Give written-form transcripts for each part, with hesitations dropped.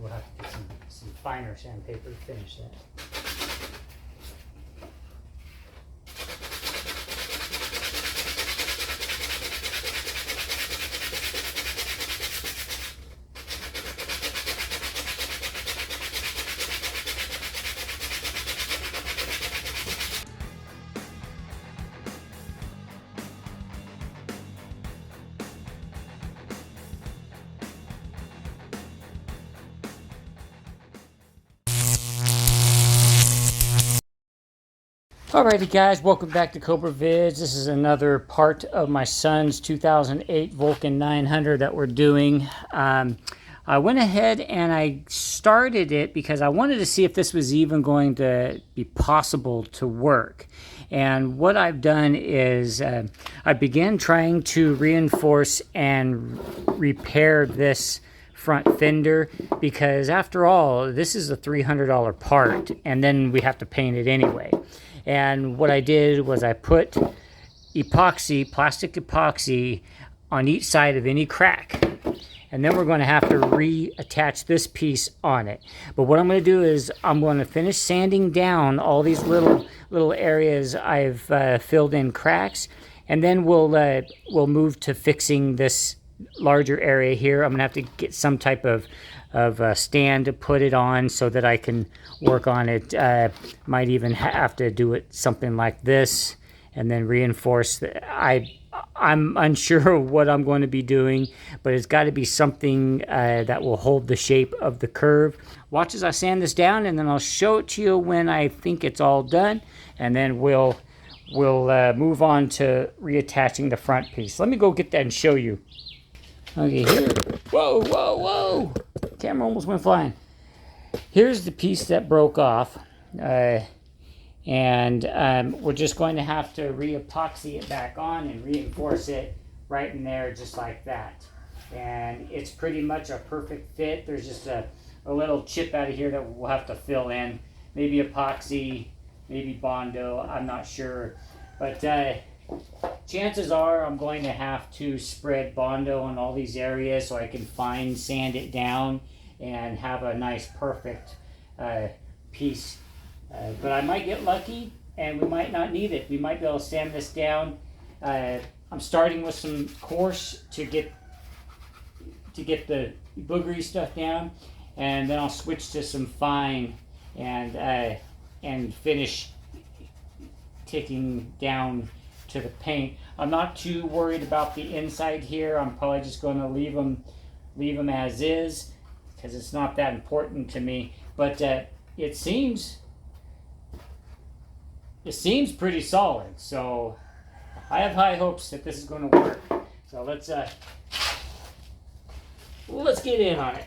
We'll have to get some finer sandpaper to finish that. Alrighty guys, welcome back to Cobra Vids. This is another part of my son's 2008 Vulcan 900 that we're doing. I went ahead and I started it because I wanted to see if this was even going to be possible to work. And what I've done is I began trying to reinforce and repair this front fender, because after all, this is a $300 part and then we have to paint it anyway. And what I did was I put epoxy, plastic epoxy, on each side of any crack. And then we're going to have to reattach this piece on it. But what I'm going to do is I'm going to finish sanding down all these little areas I've filled in cracks. And then we'll move to fixing this larger area here. I'm going to have to get some type of stand to put it on so that I can work on it. Might even have to do it something like this and then reinforce. I'm unsure what I'm going to be doing, but it's got to be something that will hold the shape of the curve. Watch as I sand this down, and then I'll show it to you when I think it's all done, and then we'll move on to reattaching the front piece. Let me go get that and show you. Okay, here. Whoa. Camera almost went flying. Here's the piece that broke off. And we're just going to have to re-epoxy it back on and reinforce it right in there just like that. And it's pretty much a perfect fit. There's just a little chip out of here that we'll have to fill in. Maybe epoxy, maybe Bondo, I'm not sure. But chances are I'm going to have to spread Bondo on all these areas so I can fine sand it down and have a nice perfect piece. But I might get lucky and we might not need it. We might be able to sand this down. I'm starting with some coarse to get the boogery stuff down, and then I'll switch to some fine and finish ticking down to the paint. I'm not too worried about the inside here. I'm probably just going to leave them as is because it's not that important to me. But it seems pretty solid, so I have high hopes that this is going to work. So let's get in on it.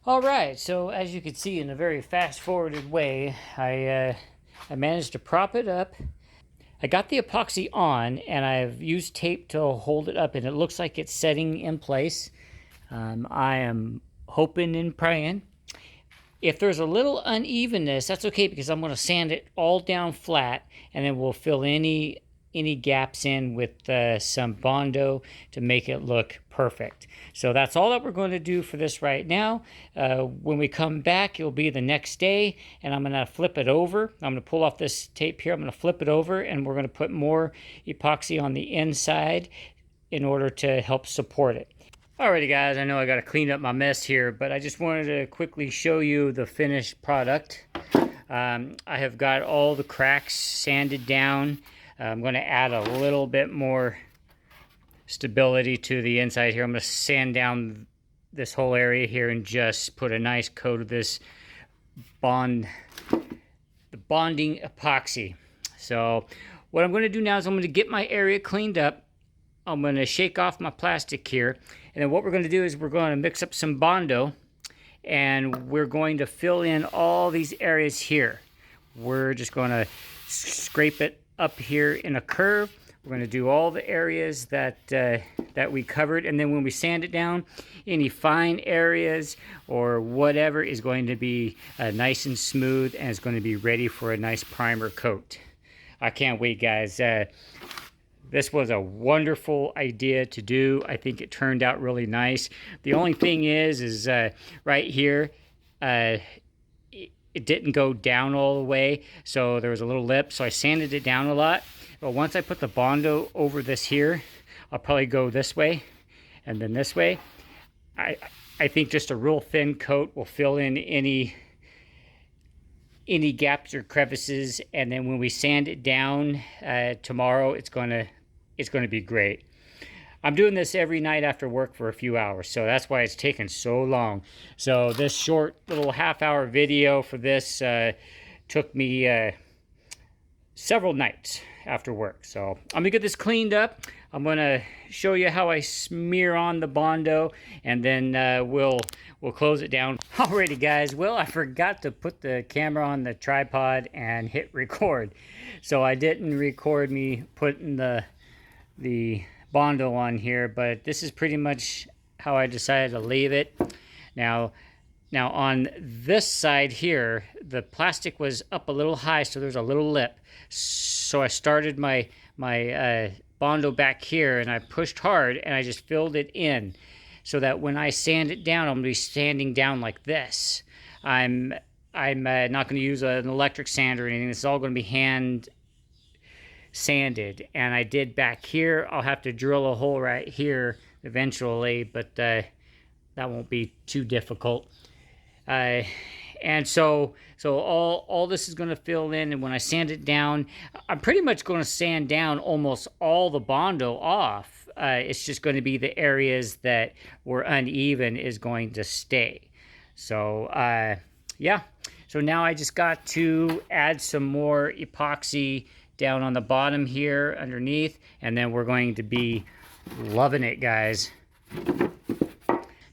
All right, so as you can see in a very fast-forwarded way, I managed to prop it up. I got the epoxy on, and I've used tape to hold it up, and it looks like it's setting in place. I am hoping and praying. If there's a little unevenness, that's okay, because I'm going to sand it all down flat, and then we'll fill any any gaps in with some Bondo to make it look perfect. So that's all that we're going to do for this right now. When we come back, it'll be the next day, and I'm going to flip it over. I'm going to pull off this tape here. I'm going to flip it over, and we're going to put more epoxy on the inside in order to help support it. Alrighty guys, I know I got to clean up my mess here, but I just wanted to quickly show you the finished product. I have got all the cracks sanded down. I'm going to add a little bit more stability to the inside here. I'm going to sand down this whole area here and just put a nice coat of this bonding epoxy. So what I'm going to do now is I'm going to get my area cleaned up. I'm going to shake off my plastic here, and then what we're going to do is we're going to mix up some Bondo, and we're going to fill in all these areas here. We're just going to scrape it up here in a curve. We're going to do all the areas that we covered, and then when we sand it down, any fine areas or whatever is going to be nice and smooth, and it's going to be ready for a nice primer coat. I can't wait, guys. This was a wonderful idea to do. I think it turned out really nice. The only thing is right here, it didn't go down all the way, so there was a little lip, so I sanded it down a lot. But once I put the Bondo over this here, I'll probably go this way and then this way. I think just a real thin coat will fill in any gaps or crevices, and then when we sand it down tomorrow, it's going to be great. I'm doing this every night after work for a few hours, so that's why it's taken so long. So this short little half-hour video for this took me several nights after work. So I'm gonna get this cleaned up. I'm gonna show you how I smear on the Bondo, and then we'll close it down. Alrighty guys, well, I forgot to put the camera on the tripod and hit record, so I didn't record me putting the Bondo on here, but this is pretty much how I decided to leave it. Now on this side here, the plastic was up a little high, so there's a little lip. So I started my Bondo back here, and I pushed hard, and I just filled it in, so that when I sand it down, I'm going to be sanding down like this. I'm not going to use an electric sander or anything. This is all going to be hand sanded, and I did back here. I'll have to drill a hole right here eventually, but that won't be too difficult. And so all this is going to fill in, and when I sand it down, I'm pretty much going to sand down almost all the Bondo off. It's just going to be the areas that were uneven is going to stay. So yeah, so now I just got to add some more epoxy down on the bottom here underneath, and then we're going to be loving it, guys.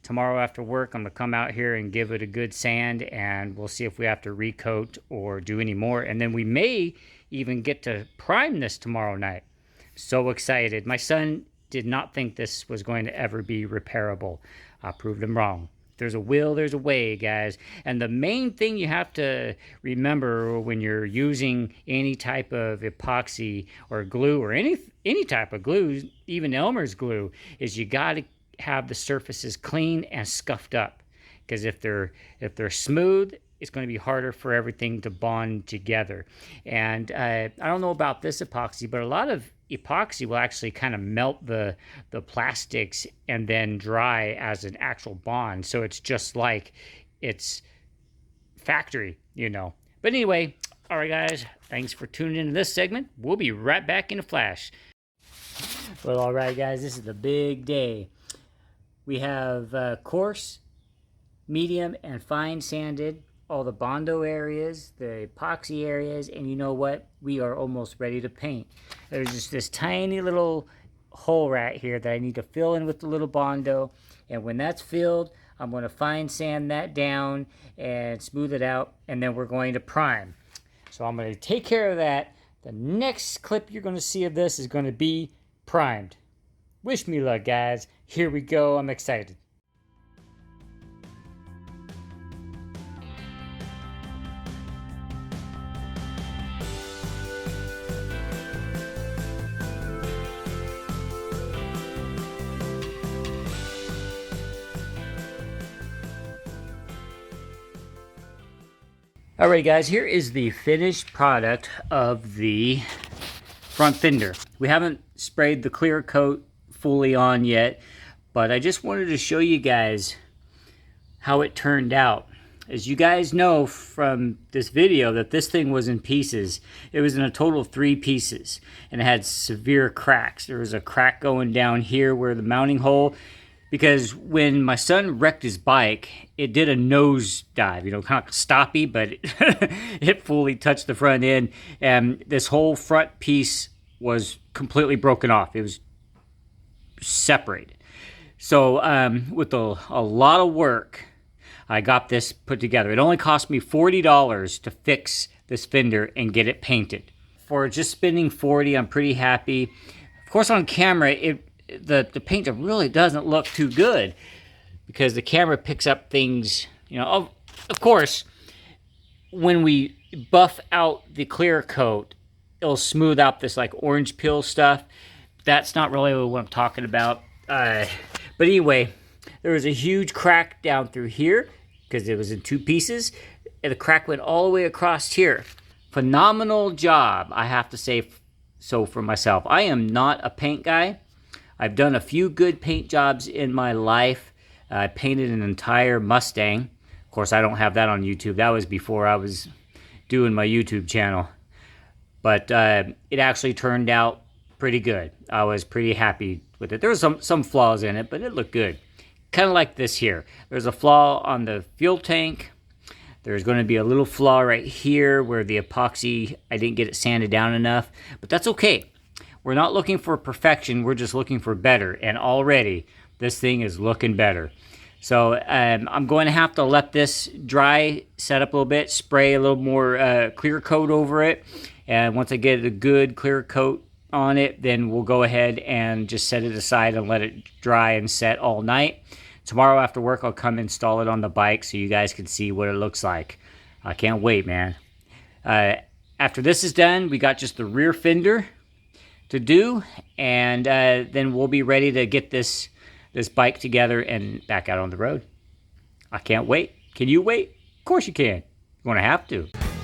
Tomorrow after work, I'm going to come out here and give it a good sand, and we'll see if we have to recoat or do any more. And then we may even get to prime this tomorrow night. So excited. My son did not think this was going to ever be repairable. I proved him wrong. There's a will, there's a way, guys. And the main thing you have to remember when you're using any type of epoxy or glue, or any type of glue, even Elmer's glue, is you got to have the surfaces clean and scuffed up. Because if they're smooth, it's going to be harder for everything to bond together. And I don't know about this epoxy, but a lot of epoxy will actually kind of melt the plastics and then dry as an actual bond. So it's just like it's factory, you know. But anyway, all right, guys, thanks for tuning into this segment. We'll be right back in a flash. Well, all right, guys, this is the big day. We have coarse, medium, and fine sanded all the Bondo areas, the epoxy areas, and you know what? We are almost ready to paint. There's just this tiny little hole right here that I need to fill in with the little Bondo, and when that's filled, I'm going to fine sand that down and smooth it out, and then we're going to prime. So I'm going to take care of that. The next clip you're going to see of this is going to be primed. Wish me luck, guys. Here we go. I'm excited. Alright guys, here is the finished product of the front fender. We haven't sprayed the clear coat fully on yet, but I just wanted to show you guys how it turned out. As you guys know from this video that this thing was in pieces. It was in a total of 3 pieces, and it had severe cracks. There was a crack going down here where the mounting hole, because when my son wrecked his bike, it did a nose dive, you know, kind of stoppy, but it fully touched the front end, and this whole front piece was completely broken off. It was separated. So with a lot of work, I got this put together. It only cost me $40 to fix this fender and get it painted. For just spending $40, I'm pretty happy. Of course, on camera, the paint really doesn't look too good because the camera picks up things, you know. Of course, when we buff out the clear coat, it'll smooth out this like orange peel stuff. That's not really what I'm talking about. But anyway, there was a huge crack down through here because it was in 2 pieces, and the crack went all the way across here. Phenomenal job, I have to say so for myself. I am not a paint guy. I've done a few good paint jobs in my life. I painted an entire Mustang. Of course, I don't have that on YouTube. That was before I was doing my YouTube channel. But it actually turned out pretty good. I was pretty happy with it. There was some flaws in it, but it looked good. Kind of like this here. There's a flaw on the fuel tank. There's going to be a little flaw right here where the epoxy, I didn't get it sanded down enough, but that's okay. We're not looking for perfection, we're just looking for better, and already this thing is looking better. So I'm going to have to let this dry, set up a little bit, spray a little more clear coat over it, and once I get a good clear coat on it, then we'll go ahead and just set it aside and let it dry and set all night. Tomorrow after work, I'll come install it on the bike so you guys can see what it looks like. I can't wait, man. After this is done, we got just the rear fender to do, and then we'll be ready to get this bike together and back out on the road. I can't wait. Can you wait? Of course you can. You're going to have to.